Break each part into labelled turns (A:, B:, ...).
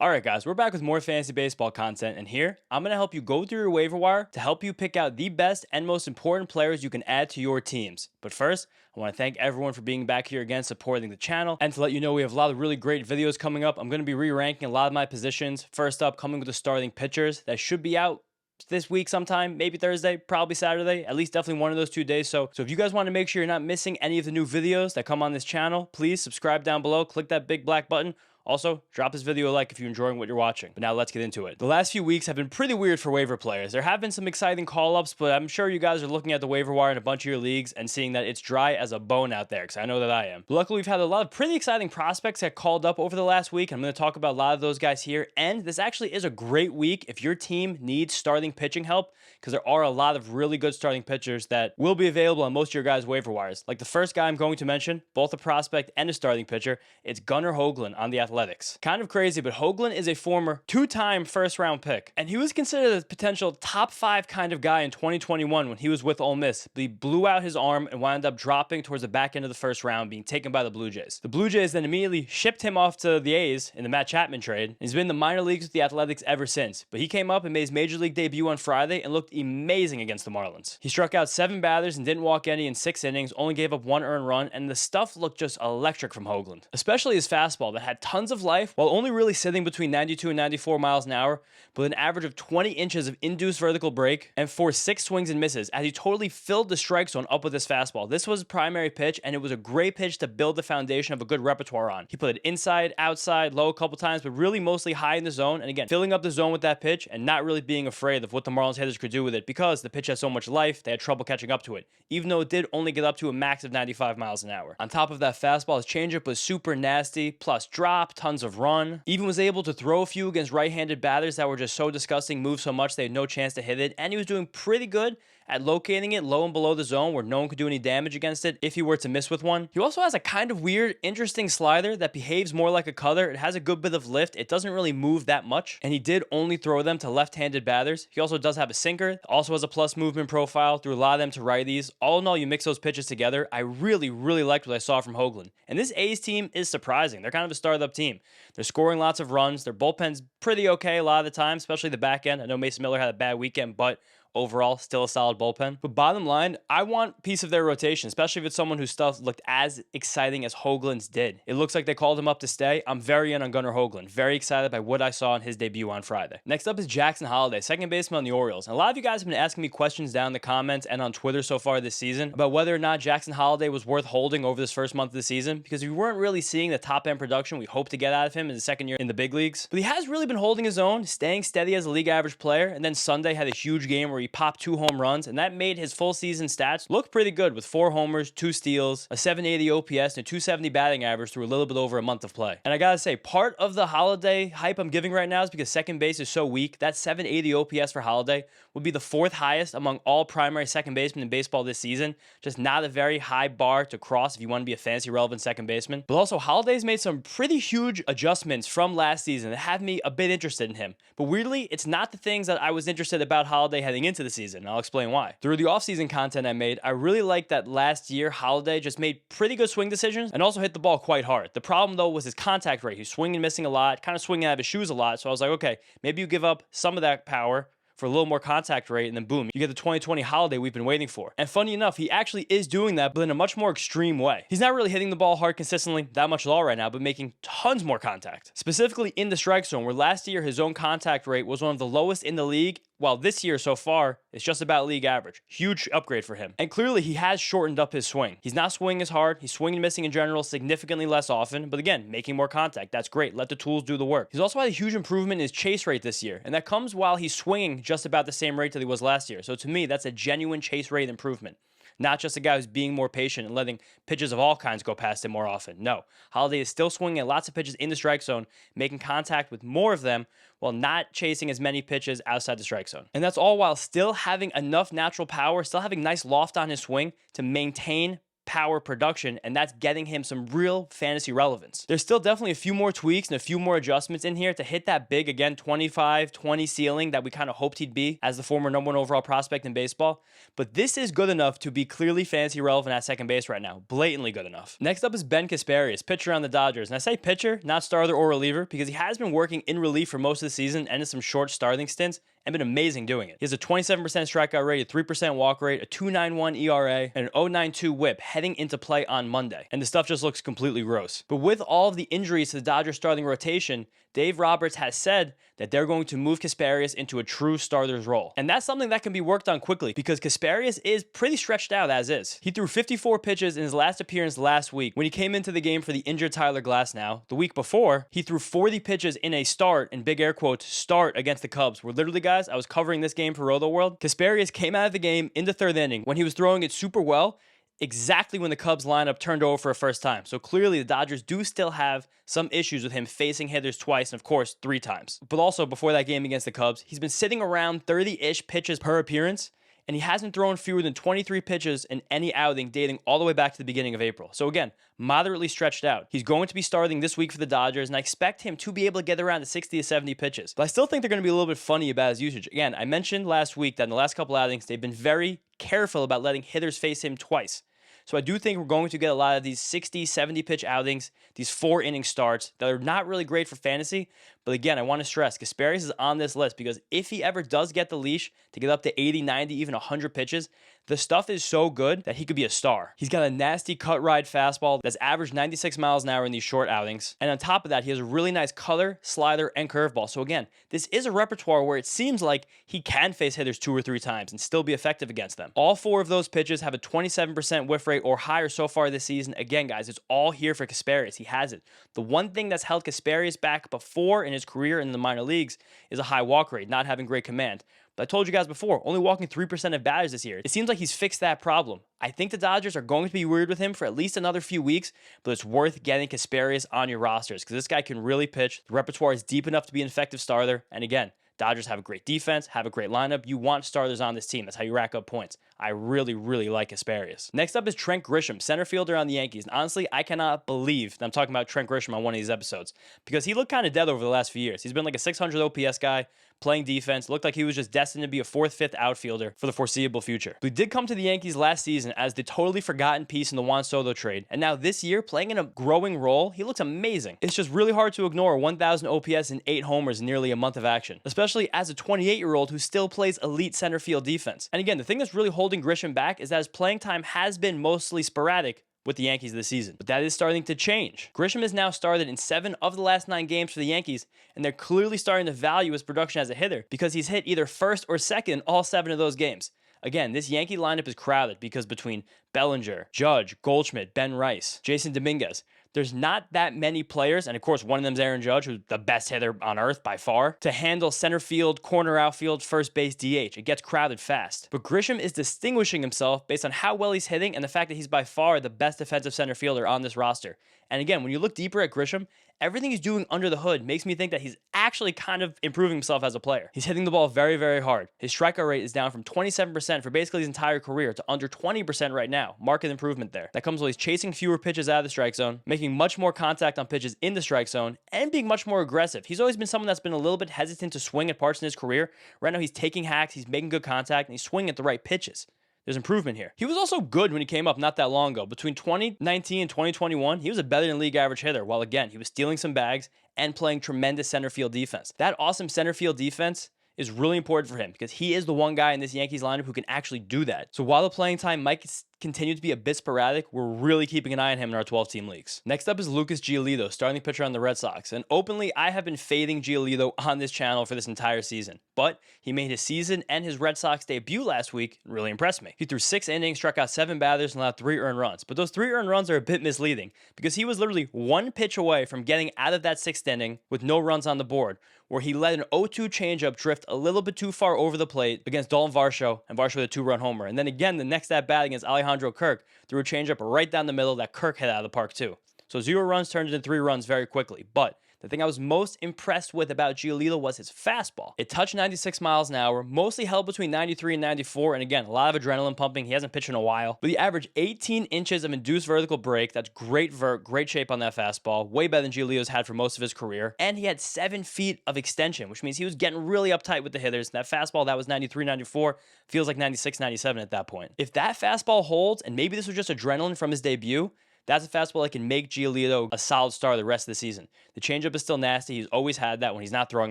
A: Alright guys, we're back with more fantasy baseball content, and here, I'm going to help you go through your waiver wire to help you pick out the best and most important players you can add to your teams. But first, I want to thank everyone for being back here again, supporting the channel, and to let you know we have a lot of really great videos coming up. I'm going to be re-ranking a lot of my positions. First up, coming with the starting pitchers that should be out this week sometime, maybe Thursday, probably Saturday, at least definitely one of those 2 days. So if you guys want to make sure you're not missing any of the new videos that come on this channel, please subscribe down below, click that big black button. Also, drop this video a like if you're enjoying what you're watching. But now let's get into it. The last few weeks have been pretty weird for waiver players. There have been some exciting call-ups, but I'm sure you guys are looking at the waiver wire in a bunch of your leagues and seeing that it's dry as a bone out there, because I know that I am. But luckily, we've had a lot of pretty exciting prospects that called up over the last week. I'm going to talk about a lot of those guys here, and this actually is a great week if your team needs starting pitching help, because there are a lot of really good starting pitchers that will be available on most of your guys' waiver wires. Like the first guy I'm going to mention, both a prospect and a starting pitcher, it's Gunnar Hoagland on the Athletics. Kind of crazy, but Hoagland is a former two-time first-round pick, and he was considered a potential top 5 kind of guy in 2021 when he was with Ole Miss, but he blew out his arm and wound up dropping towards the back end of the first round, being taken by the Blue Jays. The Blue Jays then immediately shipped him off to the A's in the Matt Chapman trade, and he's been in the minor leagues with the Athletics ever since, but he came up and made his major league debut on Friday and looked amazing against the Marlins. He struck out 7 batters and didn't walk any in 6 innings, only gave up 1 earned run, and the stuff looked just electric from Hoagland, especially his fastball that had tons of life while only really sitting between 92 and 94 miles an hour, with an average of 20 inches of induced vertical break and forced 6 swings and misses as he totally filled the strike zone up with his fastball. This was his primary pitch, and it was a great pitch to build the foundation of a good repertoire on. He put it inside, outside, low a couple times, but really mostly high in the zone, and again, filling up the zone with that pitch and not really being afraid of what the Marlins hitters could do with it because the pitch has so much life, they had trouble catching up to it, even though it did only get up to a max of 95 miles an hour. On top of that fastball, his changeup was super nasty, plus drop, tons of run, even was able to throw a few against right-handed batters that were just so disgusting, moved so much they had no chance to hit it, and he was doing pretty good at locating it low and below the zone where no one could do any damage against it if he were to miss with one. He also has a kind of weird, interesting slider that behaves more like a cutter. It has a good bit of lift. It doesn't really move that much, and he did only throw them to left-handed batters. He also does have a sinker, also has a plus movement profile, threw a lot of them to righties. All in all, you mix those pitches together, I really liked what I saw from Hoagland. And this A's team is surprising. They're kind of a startup team. They're scoring lots of runs. Their bullpen's pretty okay a lot of the time, especially the back end. I know Mason Miller had a bad weekend, but overall, still a solid bullpen. But bottom line, I want a piece of their rotation, especially if it's someone whose stuff looked as exciting as Hoagland's did. It looks like they called him up to stay. I'm very in on Gunnar Hoagland. Very excited by what I saw in his debut on Friday. Next up is Jackson Holliday, second baseman on the Orioles. And a lot of you guys have been asking me questions down in the comments and on Twitter so far this season about whether or not Jackson Holliday was worth holding over this first month of the season, because we weren't really seeing the top-end production we hoped to get out of him in his second year in the big leagues. But he has really been holding his own, staying steady as a league average player, and then Sunday had a huge game where he popped 2 home runs, and that made his full season stats look pretty good with 4 homers, 2 steals, a 780 OPS, and a 270 batting average through a little bit over a month of play. And I gotta say, part of the Holliday hype I'm giving right now is because second base is so weak. That 780 OPS for Holliday would be the 4th highest among all primary second basemen in baseball this season. Just not a very high bar to cross if you want to be a fantasy relevant second baseman. But also, Holliday's made some pretty huge adjustments from last season that have me a bit interested in him. But weirdly, it's not the things that I was interested about Holliday heading into the season. I'll explain why. Through the offseason content I made, I really liked that last year Holliday just made pretty good swing decisions and also hit the ball quite hard. The problem though was his contact rate. He was swinging and missing a lot, kind of swinging out of his shoes a lot. So I was like, okay, maybe you give up some of that power for a little more contact rate, and then boom, you get the 2020 Holliday we've been waiting for. And funny enough, he actually is doing that, but in a much more extreme way. He's not really hitting the ball hard consistently that much at all right now, but making tons more contact. Specifically in the strike zone, where last year his own contact rate was one of the lowest in the league, while this year so far, it's just about league average. Huge upgrade for him. And clearly, he has shortened up his swing. He's not swinging as hard. He's swinging and missing in general significantly less often. But again, making more contact. That's great. Let the tools do the work. He's also had a huge improvement in his chase rate this year. And that comes while he's swinging just about the same rate that he was last year. So to me, that's a genuine chase rate improvement. Not just a guy who's being more patient and letting pitches of all kinds go past him more often. No, Holliday is still swinging at lots of pitches in the strike zone, making contact with more of them while not chasing as many pitches outside the strike zone. And that's all while still having enough natural power, still having nice loft on his swing to maintain power production, and that's getting him some real fantasy relevance. There's still definitely a few more tweaks and a few more adjustments in here to hit that big, again, 25-20 ceiling that we kind of hoped he'd be as the former number one overall prospect in baseball. But this is good enough to be clearly fantasy relevant at second base right now. Blatantly good enough. Next up is Ben Kasparias, pitcher on the Dodgers. And I say pitcher, not starter or reliever, because he has been working in relief for most of the season and in some short starting stints and been amazing doing it. He has a 27% strikeout rate, a 3% walk rate, a 2.91 ERA, and an 0.92 whip heading into play on Monday. And the stuff just looks completely gross. But with all of the injuries to the Dodgers starting rotation, Dave Roberts has said that they're going to move Kasparias into a true starter's role. And that's something that can be worked on quickly because Kasparias is pretty stretched out as is. He threw 54 pitches in his last appearance last week when he came into the game for the injured Tyler Glasnow. The week before, he threw 40 pitches in a start, in big air quotes, start against the Cubs, where literally, guys, I was covering this game for Roto World. Kasparias came out of the game in the third inning when he was throwing it super well, exactly when the Cubs lineup turned over for a first time. So clearly the Dodgers do still have some issues with him facing hitters twice and of course 3 times. But also before that game against the Cubs, he's been sitting around 30-ish pitches per appearance, and he hasn't thrown fewer than 23 pitches in any outing dating all the way back to the beginning of April. So again, moderately stretched out. He's going to be starting this week for the Dodgers, and I expect him to be able to get around to 60 to 70 pitches. But I still think they're going to be a little bit funny about his usage. Again, I mentioned last week that in the last couple outings, they've been very careful about letting hitters face him twice. So I do think we're going to get a lot of these 60, 70 pitch outings, these 4-inning starts that are not really great for fantasy. But again, I want to stress, Kasparias is on this list because if he ever does get the leash to get up to 80, 90, even 100 pitches, the stuff is so good that he could be a star. He's got a nasty cut ride fastball that's averaged 96 miles an hour in these short outings. And on top of that, he has a really nice cutter, slider, and curveball. So again, this is a repertoire where it seems like he can face hitters 2 or 3 times and still be effective against them. All 4 of those pitches have a 27% whiff rate or higher so far this season. Again, guys, it's all here for Kasparias. He has it. The one thing that's held Kasparias back before in his career in the minor leagues is a high walk rate, not having great command. But I told you guys before, only walking 3% of batters this year. It seems like he's fixed that problem. I think the Dodgers are going to be weird with him for at least another few weeks, but it's worth getting Kasparias on your rosters because this guy can really pitch. The repertoire is deep enough to be an effective starter. And again, Dodgers have a great defense, have a great lineup. You want starters on this team. That's how you rack up points. I really, really like Kasparias. Next up is Trent Grisham, center fielder on the Yankees. And honestly, I cannot believe that I'm talking about Trent Grisham on one of these episodes because he looked kind of dead over the last few years. He's been like a 600 OPS guy, playing defense, looked like he was just destined to be a 4th, 5th outfielder for the foreseeable future. But he did come to the Yankees last season as the totally forgotten piece in the Juan Soto trade. And now this year, playing in a growing role, he looks amazing. It's just really hard to ignore 1,000 OPS and 8 homers in nearly a month of action, especially as a 28-year-old who still plays elite center field defense. And again, the thing that's really holding Grisham back is that his playing time has been mostly sporadic with the Yankees this season. But that is starting to change. Grisham has now started in 7 of the last 9 games for the Yankees, and they're clearly starting to value his production as a hitter because he's hit either first or second in all 7 of those games. Again, this Yankee lineup is crowded because between Bellinger, Judge, Goldschmidt, Ben Rice, Jason Dominguez, there's not that many players, and of course one of them is Aaron Judge, who's the best hitter on earth by far, to handle center field, corner outfield, first base, DH. It gets crowded fast. But Grisham is distinguishing himself based on how well he's hitting and the fact that he's by far the best defensive center fielder on this roster. And again, when you look deeper at Grisham, everything he's doing under the hood makes me think that he's actually kind of improving himself as a player. He's hitting the ball very, very hard. His strikeout rate is down from 27% for basically his entire career to under 20% right now. Marked improvement there. That comes while he's chasing fewer pitches out of the strike zone, making much more contact on pitches in the strike zone, and being much more aggressive. He's always been someone that's been a little bit hesitant to swing at parts in his career. Right now he's taking hacks, he's making good contact, and he's swinging at the right pitches. There's improvement here. He was also good when he came up not that long ago. Between 2019 and 2021, he was a better than league average hitter, while again, he was stealing some bags and playing tremendous center field defense. That awesome center field defense is really important for him because he is the one guy in this Yankees lineup who can actually do that. So while the playing time might continue to be a bit sporadic, we're really keeping an eye on him in our 12-team leagues. Next up is Lucas Giolito, starting pitcher on the Red Sox. And openly, I have been fading Giolito on this channel for this entire season. But he made his season and his Red Sox debut last week and really impressed me. He threw 6 innings, struck out 7 batters, and allowed 3 earned runs. But those 3 earned runs are a bit misleading because he was literally 1 pitch away from getting out of that 6th inning with no runs on the board, where he let an 0-2 changeup drift a little bit too far over the plate against Dalton Varsho, and Varsho with a 2-run homer. And then again, the next at-bat against Alejandro Kirk threw a changeup right down the middle that Kirk hit out of the park too. So 0 runs turned into 3 runs very quickly. But The thing I was most impressed with about Giolito was his fastball. It touched 96 miles an hour, mostly held between 93 and 94, and again, a lot of adrenaline pumping. He hasn't pitched in a while, but he averaged 18 inches of induced vertical break. That's great vert, great shape on that fastball, way better than Giolito's had for most of his career, and he had 7 feet of extension, which means he was getting really uptight with the hitters. That fastball that was 93, 94 feels like 96, 97 at that point. If that fastball holds, and maybe this was just adrenaline from his debut, that's a fastball that can make Giolito a solid star the rest of the season. The changeup is still nasty. He's always had that when he's not throwing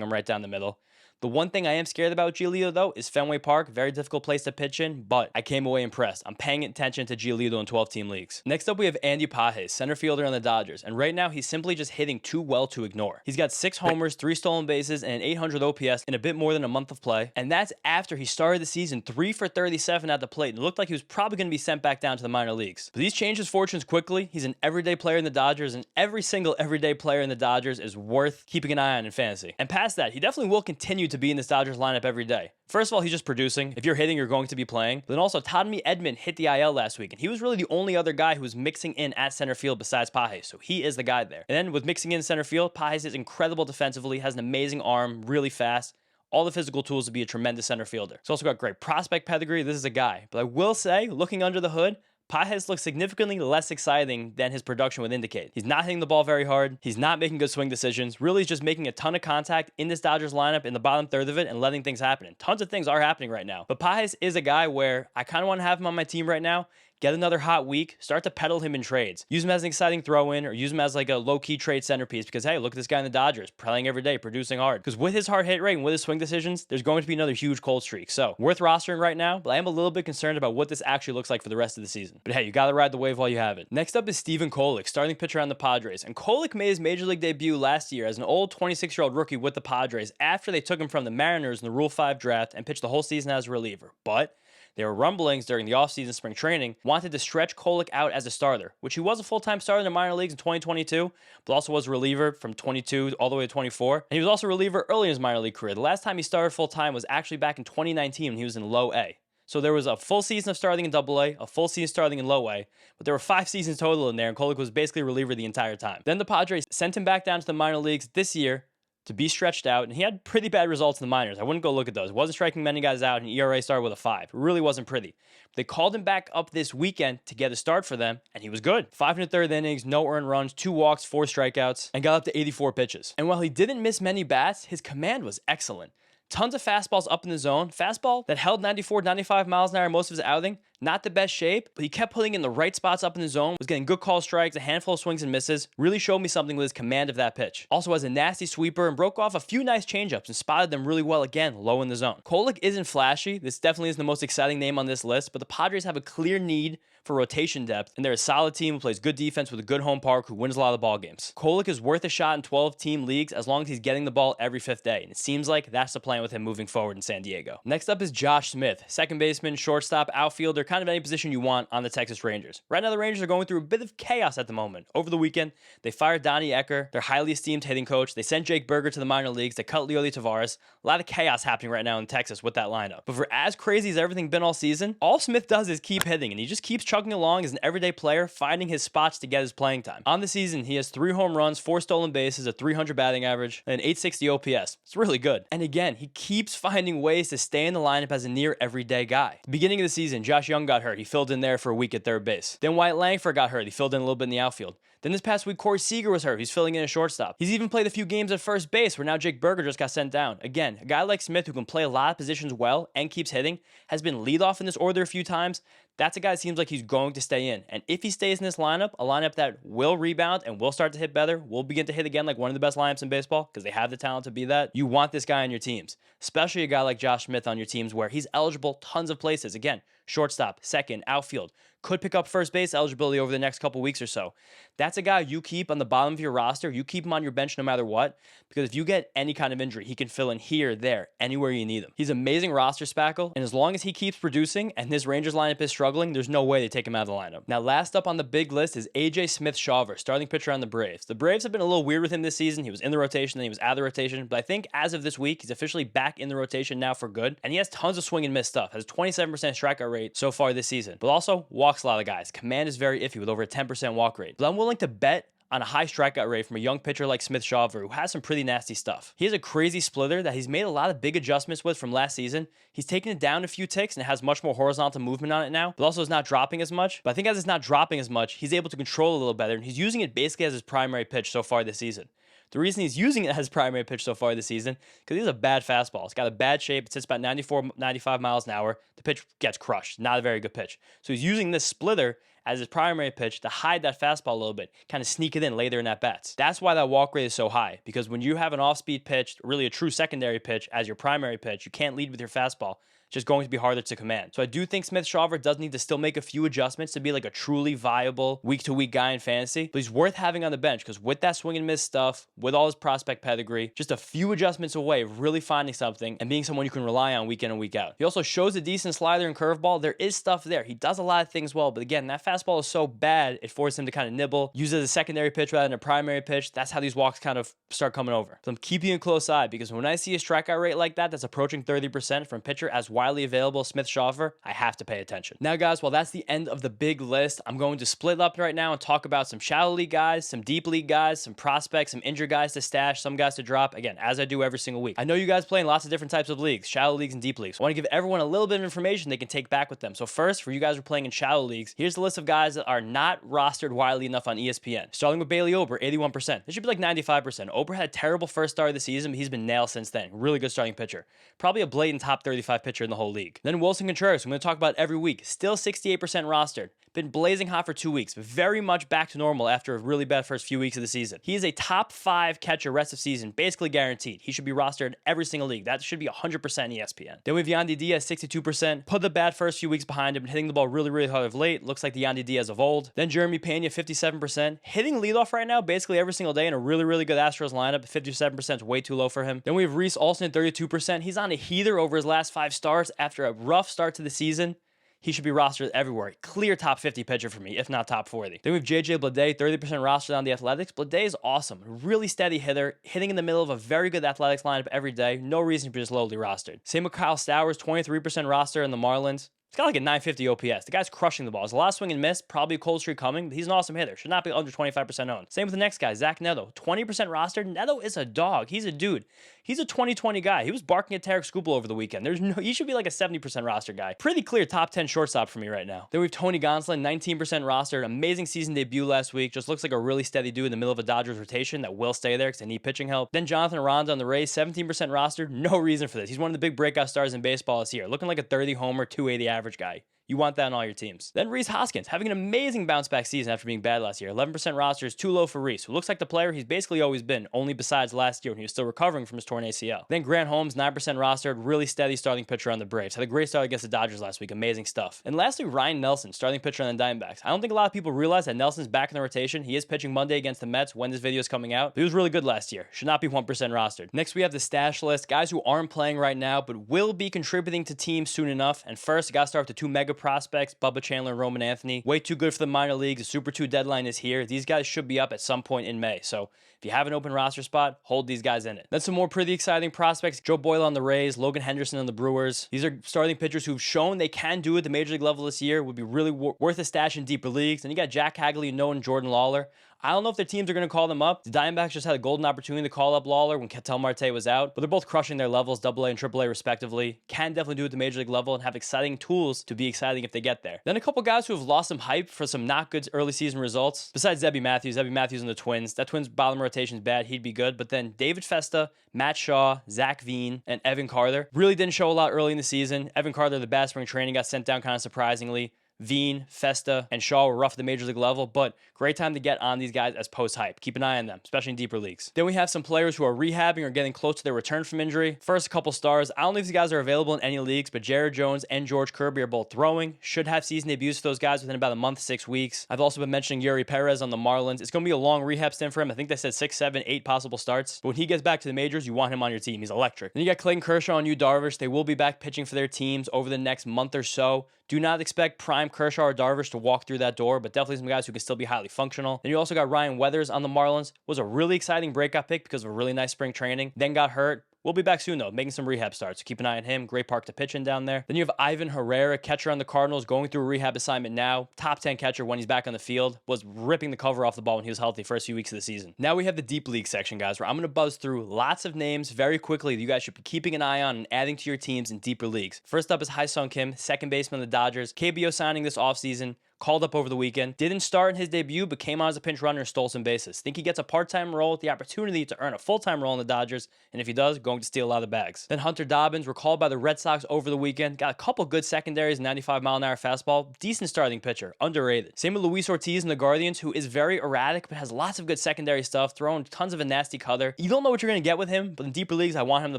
A: them right down the middle. The one thing I am scared about Giolito, though, is Fenway Park. Very difficult place to pitch in, but I came away impressed. I'm paying attention to Giolito in 12-team leagues. Next up, we have Andy Pages, center fielder on the Dodgers, and right now he's simply just hitting too well to ignore. He's got 6 homers, 3 stolen bases, and an 800 OPS in a bit more than a month of play, and that's after he started the season 3 for 37 at the plate, and it looked like he was probably going to be sent back down to the minor leagues. But he's changed his fortunes quickly. He's an everyday player in the Dodgers, and every single everyday player in the Dodgers is worth keeping an eye on in fantasy. And past that, he definitely will continue to be in this Dodgers lineup every day. First of all, he's just producing. If you're hitting, you're going to be playing. But then also, Tommy Edman hit the IL last week, and he was really the only other guy who was mixing in at center field besides Pages, so he is the guy there. And then with mixing in center field, Pages is incredible defensively, has an amazing arm, really fast, all the physical tools to be a tremendous center fielder. He's also got great prospect pedigree. This is a guy. But I will say, looking under the hood, Pages looks significantly less exciting than his production would indicate. He's not hitting the ball very hard. He's not making good swing decisions. Really, he's just making a ton of contact in this Dodgers lineup in the bottom third of it and letting things happen. And tons of things are happening right now. But Pages is a guy where I kind of want to have him on my team right now. Get another hot week, start to peddle him in trades. Use him as an exciting throw-in or use him as like a low-key trade centerpiece because, hey, look at this guy in the Dodgers, playing every day, producing hard. Because with his hard hit rate and with his swing decisions, there's going to be another huge cold streak. So, worth rostering right now, but I am a little bit concerned about what this actually looks like for the rest of the season. But hey, you got to ride the wave while you have it. Next up is Steven Kolek, starting pitcher on the Padres. And Kolek made his Major League debut last year as an old 26-year-old rookie with the Padres after they took him from the Mariners in the Rule 5 draft and pitched the whole season as a reliever. But there were rumblings during the offseason spring training wanted to stretch Kolek out as a starter, which he was a full-time starter in the minor leagues in 2022, but also was a reliever from 22 all the way to 24. And he was also a reliever early in his minor league career. The last time he started full-time was actually back in 2019 when he was in low A. So there was a full season of starting in Double A, a full season starting in Low A, but there were 5 seasons total in there, and Kolek was basically a reliever the entire time. Then the Padres sent him back down to the minor leagues this year to be stretched out, and he had pretty bad results in the minors. I wouldn't go look at those. Wasn't striking many guys out, and ERA started with a 5. It really wasn't pretty. They called him back up this weekend to get a start for them, and he was good. 5 1/3 innings, no earned runs, 2 walks, 4 strikeouts, and got up to 84 pitches. And while he didn't miss many bats, his command was excellent. Tons of fastballs up in the zone. Fastball that held 94, 95 miles an hour most of his outing. Not the best shape, but he kept putting in the right spots up in the zone, was getting good call strikes, a handful of swings and misses. Really showed me something with his command of that pitch. Also has a nasty sweeper and broke off a few nice changeups and spotted them really well again, low in the zone. Kolek isn't flashy. This definitely isn't the most exciting name on this list, but the Padres have a clear need for rotation depth, and they're a solid team who plays good defense with a good home park who wins a lot of the ball games. Kolek is worth a shot in 12-team leagues as long as he's getting the ball every 5th day, and it seems like that's the plan with him moving forward in San Diego. Next up is Josh Smith, second baseman, shortstop, outfielder, kind of any position you want on the Texas Rangers. Right now, the Rangers are going through a bit of chaos at the moment. Over the weekend, they fired Donnie Ecker, their highly esteemed hitting coach. They sent Jake Berger to the minor leagues. They cut Leody Taveras. A lot of chaos happening right now in Texas with that lineup. But for as crazy as everything been all season, all Smith does is keep hitting, and he just keeps chugging along as an everyday player, finding his spots to get his playing time. On the season, he has 3 home runs, 4 stolen bases, a 300 batting average, and an 860 OPS. It's really good. And again, he keeps finding ways to stay in the lineup as a near everyday guy. At the beginning of the season, Josh Young got hurt. He filled in there for a week at third base. Then Wyatt Langford got hurt. He filled in a little bit in the outfield. Then this past week, Corey Seager was hurt. He's filling in a shortstop. He's even played a few games at first base where now Jake Berger just got sent down. Again, a guy like Smith who can play a lot of positions well and keeps hitting, has been leadoff in this order a few times. That's a guy that seems like he's going to stay in. And if he stays in this lineup, a lineup that will rebound and will start to hit better, will begin to hit again like one of the best lineups in baseball because they have the talent to be that, you want this guy on your teams. Especially a guy like Josh Smith on your teams where he's eligible tons of places. Again, shortstop, second, outfield. Could pick up first base eligibility over the next couple weeks or so. That's a guy you keep on the bottom of your roster. You keep him on your bench no matter what, because if you get any kind of injury, he can fill in here, there, anywhere you need him. He's amazing roster spackle, and as long as he keeps producing and this Rangers lineup is struggling, there's no way they take him out of the lineup. Now, last up on the big list is AJ Smith-Shawver, starting pitcher on the Braves. The Braves have been a little weird with him this season. He was in the rotation, then he was out of the rotation, but I think as of this week, he's officially back in the rotation now for good, and he has tons of swing and miss stuff. Has a 27% strikeout rate so far this season, but also walks a lot of guys. Command is very iffy with over a 10% walk rate. But I'm willing to bet on a high strikeout rate from a young pitcher like Smith Shawver, who has some pretty nasty stuff. He has a crazy splitter that he's made a lot of big adjustments with from last season. He's taken it down a few ticks and it has much more horizontal movement on it now, but also is not dropping as much. But I think as it's not dropping as much, he's able to control it a little better, and he's using it basically as his primary pitch so far this season. The reason he's using it as his primary pitch so far this season, because he has a bad fastball. It's got a bad shape. It sits about 94, 95 miles an hour. The pitch gets crushed. Not a very good pitch. So he's using this splitter as his primary pitch to hide that fastball a little bit, kind of sneak it in later in at bats. That's why that walk rate is so high, because when you have an off-speed pitch, really a true secondary pitch as your primary pitch, you can't lead with your fastball. It's just going to be harder to command. So I do think Smith Shawver does need to still make a few adjustments to be like a truly viable week-to-week guy in fantasy, but he's worth having on the bench because with that swing and miss stuff, with all his prospect pedigree, just a few adjustments away of really finding something and being someone you can rely on week in and week out. He also shows a decent slider and curveball. There is stuff there. He does a lot of things well, but again, that fastball is so bad, it forces him to kind of nibble, use it as a secondary pitch rather than a primary pitch. That's how these walks kind of start coming over. So I'm keeping a close eye because when I see a strikeout rate like that that's approaching 30% from a pitcher as widely available Smith Shawver, I have to pay attention. Now, guys, while that's the end of the big list, I'm going to split up right now and talk about some shallow league guys, some deep league guys, some prospects, some injured guys to stash, some guys to drop, again, as I do every single week. I know you guys play in lots of different types of leagues, shallow leagues and deep leagues. I want to give everyone a little bit of information they can take back with them. So first, for you guys who are playing in shallow leagues, here's the list of guys that are not rostered widely enough on ESPN. Starting with Bailey Ober, 81%. This should be like 95%. Ober had a terrible first start of the season, but he's been nailed since then. Really good starting pitcher. Probably a blatant top 35 pitcher in the whole league. Then Wilson Contreras, I'm going to talk about every week. Still 68% rostered. Been blazing hot for 2 weeks. Very much back to normal after a really bad first few weeks of the season. He is a top 5 catcher rest of season, basically guaranteed. He should be rostered in every single league. That should be 100% ESPN. Then we have Yandy Diaz, 62%. Put the bad first few weeks behind him, hitting the ball really, really hard of late. Looks like the Yandy Diaz of old. Then Jeremy Pena, 57%. Hitting leadoff right now basically every single day in a really, really good Astros lineup. 57% is way too low for him. Then we have Reese Olson at 32%. He's on a heater over his last 5 starts after a rough start to the season. He should be rostered everywhere. Clear top 50 pitcher for me, if not top 40. Then we have JJ Bleday, 30% rostered on the Athletics. Bleday is awesome. Really steady hitter, hitting in the middle of a very good Athletics lineup every day. No reason to be just lowly rostered. Same with Kyle Stowers, 23% roster in the Marlins. He's got like a 950 OPS. The guy's crushing the ball. There's a lot of swing and miss, probably a cold streak coming, but he's an awesome hitter. Should not be under 25% owned. Same with the next guy, Zach Neto. 20% rostered. Neto is a dog. He's a dude. He's a 2020 guy. He was barking at Tarek Skubal over the weekend. He should be like a 70% roster guy. Pretty clear top 10 shortstop for me right now. Then we have Tony Gonsolin, 19% rostered. Amazing season debut last week. Just looks like a really steady dude in the middle of a Dodgers rotation that will stay there because they need pitching help. Then Jonathan Aranda on the Rays, 17% rostered. No reason for this. He's one of the big breakout stars in baseball this year. Looking like a 30 homer, 280 average guy. You want that on all your teams. Then Rhys Hoskins, having an amazing bounce back season after being bad last year. 11% roster is too low for Rhys, who looks like the player he's basically always been, only besides last year when he was still recovering from his torn ACL. Then Grant Holmes, 9% rostered, really steady starting pitcher on the Braves. Had a great start against the Dodgers last week. Amazing stuff. And lastly, Ryan Nelson, starting pitcher on the Diamondbacks. I don't think a lot of people realize that Nelson's back in the rotation. He is pitching Monday against the Mets when this video is coming out. But he was really good last year. Should not be 1% rostered. Next, we have the stash list. Guys who aren't playing right now, but will be contributing to teams soon enough. And first, I got to start with the 2 mega prospects, Bubba Chandler and Roman Anthony. Way too good for the minor leagues. The Super 2 deadline is here. These guys should be up at some point in May. So if you have an open roster spot, hold these guys in it. Then some more pretty exciting prospects. Joe Boyle on the Rays, Logan Henderson on the Brewers. These are starting pitchers who've shown they can do it at the major league level this year. Would be really worth a stash in deeper leagues. And you got Jack Hagley, Noah, and Jordan Lawler. I don't know if their teams are going to call them up. The Diamondbacks just had a golden opportunity to call up Lawler when Ketel Marte was out, but they're both crushing their levels, AA and AAA respectively. Can definitely do it at the major league level and have exciting tools to be exciting if they get there. Then a couple guys who have lost some hype for some not good early season results, besides Zebby Matthews and the Twins. That Twins bottom rotation is bad. He'd be good, but then David Festa, Matt Shaw, Zach Veen, and Evan Carter really didn't show a lot early in the season. Evan Carter, the bad spring training, got sent down kind of surprisingly. Veen, Festa, and Shaw were rough at the major league level, but great time to get on these guys as post-hype. Keep an eye on them, especially in deeper leagues. Then we have some players who are rehabbing or getting close to their return from injury. First, a couple stars. I don't know if these guys are available in any leagues, but Jared Jones and George Kirby are both throwing. Should have season debuts for those guys within about a month, 6 weeks. I've also been mentioning Yuri Perez on the Marlins. It's going to be a long rehab stint for him. I think they said 6, 7, 8 possible starts. But when he gets back to the majors, you want him on your team. He's electric. Then you got Clayton Kershaw and Yu Darvish. They will be back pitching for their teams over the next month or so. Do not expect prime Kershaw or Darvish to walk through that door, but definitely some guys who can still be highly functional. Then you also got Ryan Weathers on the Marlins. Was a really exciting breakout pick because of a really nice spring training. Then got hurt. Will be back soon, though, making some rehab starts. So keep an eye on him. Great park to pitch in down there. Then you have Ivan Herrera, catcher on the Cardinals, going through a rehab assignment now. Top 10 catcher when he's back on the field. Was ripping the cover off the ball when he was healthy first few weeks of the season. Now we have the deep league section, guys, where I'm going to buzz through lots of names very quickly that you guys should be keeping an eye on and adding to your teams in deeper leagues. First up is Hyun Kim, second baseman of the Dodgers. KBO signing this offseason. Called up over the weekend. Didn't start in his debut, but came on as a pinch runner and stole some bases. Think he gets a part-time role with the opportunity to earn a full-time role in the Dodgers, and if he does, going to steal a lot of the bags. Then Hunter Dobbins, recalled by the Red Sox over the weekend. Got a couple good secondaries, 95-mile-an-hour fastball. Decent starting pitcher, underrated. Same with Luis Ortiz in the Guardians, who is very erratic, but has lots of good secondary stuff, throwing tons of a nasty cutter. You don't know what you're going to get with him, but in deeper leagues, I want him to the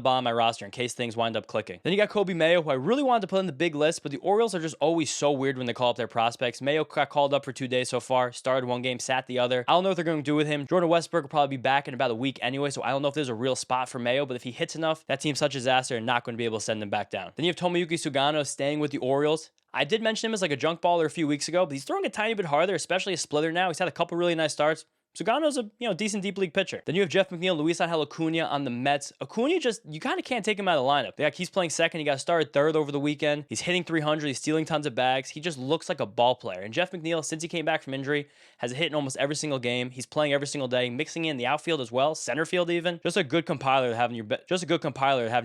A: bottom of my roster in case things wind up clicking. Then you got Kobe Mayo, who I really wanted to put in the big list, but the Orioles are just always so weird when they call up their prospects. Mayo got called up for 2 days so far. Started one game, sat the other. I don't know what they're going to do with him. Jordan Westbrook will probably be back in about a week anyway, so I don't know if there's a real spot for Mayo, but if he hits enough, that team's such a disaster and not going to be able to send him back down. Then you have Tomoyuki Sugano staying with the Orioles. I did mention him as like a junk baller a few weeks ago, but he's throwing a tiny bit harder, especially a splitter now. He's had a couple really nice starts. Sugano's a decent deep league pitcher. Then you have Jeff McNeil, Luis Angel Acuna on the Mets. Acuna you kind of can't take him out of the lineup. He's playing second. He got started third over the weekend. He's hitting 300. He's stealing tons of bags. He just looks like a ball player. And Jeff McNeil, since he came back from injury, has a hit in almost every single game. He's playing every single day, mixing in the outfield as well, center field even. Just a good compiler to have in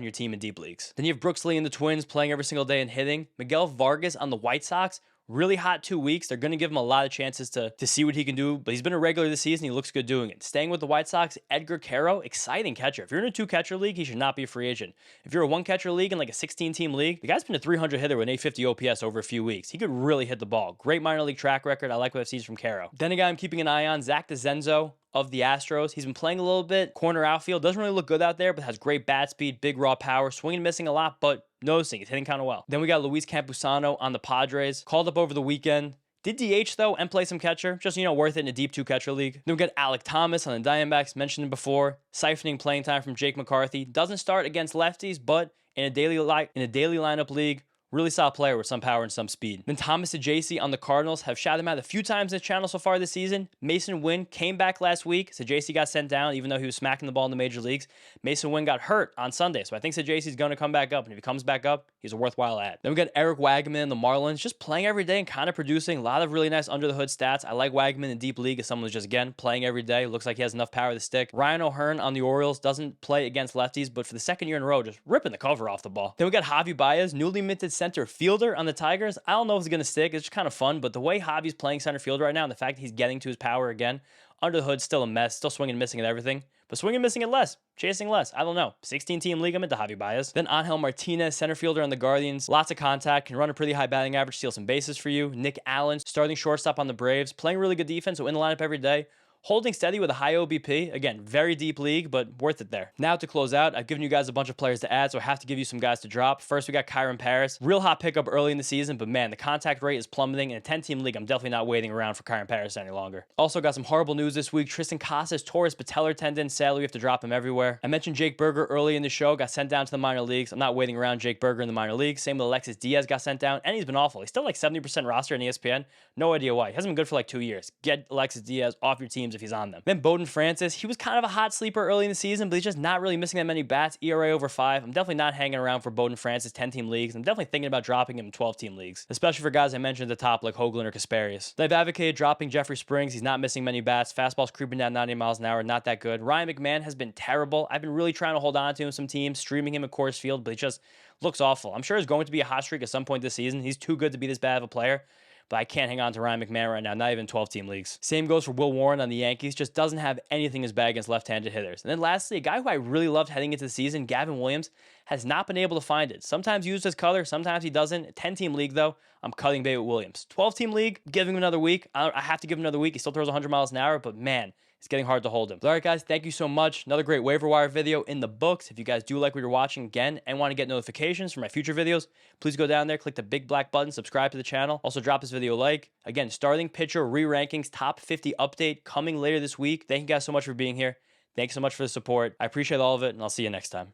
A: your team in deep leagues. Then you have Brooks Lee and the Twins playing every single day and hitting. Miguel Vargas on the White Sox. Really hot 2 weeks. They're going to give him a lot of chances to see what he can do, but he's been a regular this season. He looks good doing it. Staying with the White Sox, Edgar Caro, exciting catcher. If you're in a 2-catcher league, he should not be a free agent. If you're a 1-catcher league in like a 16-team league, the guy's been a 300 hitter with an 850 OPS over a few weeks. He could really hit the ball. Great minor league track record. I like what I've seen from Caro. Then a guy I'm keeping an eye on, Zach DeZenzo of the Astros. He's been playing a little bit. Corner outfield. Doesn't really look good out there, but has great bat speed, big raw power, swinging and missing a lot, but noticing he's hitting kind of well. Then we got Luis Campusano on the Padres. Called up over the weekend. Did DH though and play some catcher. Just, worth it in a deep 2-catcher league. Then we got Alec Thomas on the Diamondbacks, mentioned him before. Siphoning playing time from Jake McCarthy. Doesn't start against lefties, but in a daily lineup league, really solid player with some power and some speed. Then Thomas Sajacy on the Cardinals. Have shouted him out a few times in this channel so far this season. Mason Wynn came back last week. Sajacy got sent down even though he was smacking the ball in the major leagues. Mason Wynn got hurt on Sunday, so I think Sajacy's going to come back up. And if he comes back up, he's a worthwhile add. Then we got Eric Wagman in the Marlins, just playing every day and kind of producing a lot of really nice under-the-hood stats. I like Wagman in deep league as someone who's just, again, playing every day. Looks like he has enough power to stick. Ryan O'Hearn on the Orioles doesn't play against lefties, but for the second year in a row, just ripping the cover off the ball. Then we got Javi Baez, newly minted center fielder on the Tigers. I don't know if it's going to stick. It's just kind of fun, but the way Javi's playing center field right now and the fact that he's getting to his power again, under the hood, still a mess, still swinging and missing at everything, but swinging and missing at less, chasing less. I don't know. 16-team league, I'm into Javi Baez. Then Angel Martinez, center fielder on the Guardians. Lots of contact, can run a pretty high batting average, steal some bases for you. Nick Allen, starting shortstop on the Braves, playing really good defense, so in the lineup every day. Holding steady with a high OBP. Again, very deep league, but worth it there. Now to close out, I've given you guys a bunch of players to add, so I have to give you some guys to drop. First, we got Kyron Paris. Real hot pickup early in the season, but man, the contact rate is plummeting. In a 10-team league, I'm definitely not waiting around for Kyron Paris any longer. Also got some horrible news this week. Tristan Casas tore his patellar tendon. Sadly, we have to drop him everywhere. I mentioned Jake Berger early in the show. Got sent down to the minor leagues. I'm not waiting around Jake Berger in the minor leagues. Same with Alexis Diaz got sent down, and he's been awful. He's still like 70% roster in ESPN. No idea why. He hasn't been good for like 2 years. Get Alexis Diaz off your teams if he's on them. Then Bowden Francis, he was kind of a hot sleeper early in the season, but he's just not really missing that many bats. ERA over 5. I'm definitely not hanging around for Bowden Francis 10-team leagues. I'm definitely thinking about dropping him in 12-team leagues, especially for guys I mentioned at the top like Hoagland or Kasparius. They've advocated dropping Jeffrey Springs. He's not missing many bats. Fastball's creeping down 90 miles an hour. Not that good. Ryan McMahon has been terrible. I've been really trying to hold on to him some teams, streaming him at Coors Field, but he just looks awful. I'm sure there's going to be a hot streak at some point this season. He's too good to be this bad of a player, but I can't hang on to Ryan McMahon right now, not even 12-team leagues. Same goes for Will Warren on the Yankees, just doesn't have anything in his bag against left-handed hitters. And then lastly, a guy who I really loved heading into the season, Gavin Williams, has not been able to find it. Sometimes he uses his color, sometimes he doesn't. 10-team league, though, I'm cutting bait with Williams. 12-team league, giving him another week. I have to give him another week. He still throws 100 miles an hour, but man, it's getting hard to hold him. All right, guys, thank you so much. Another great waiver wire video in the books. If you guys do like what you're watching again and want to get notifications for my future videos, please go down there, click the big black button, subscribe to the channel. Also, drop this video a like. Again, starting pitcher re-rankings, top 50 update coming later this week. Thank you guys so much for being here. Thanks so much for the support. I appreciate all of it, and I'll see you next time.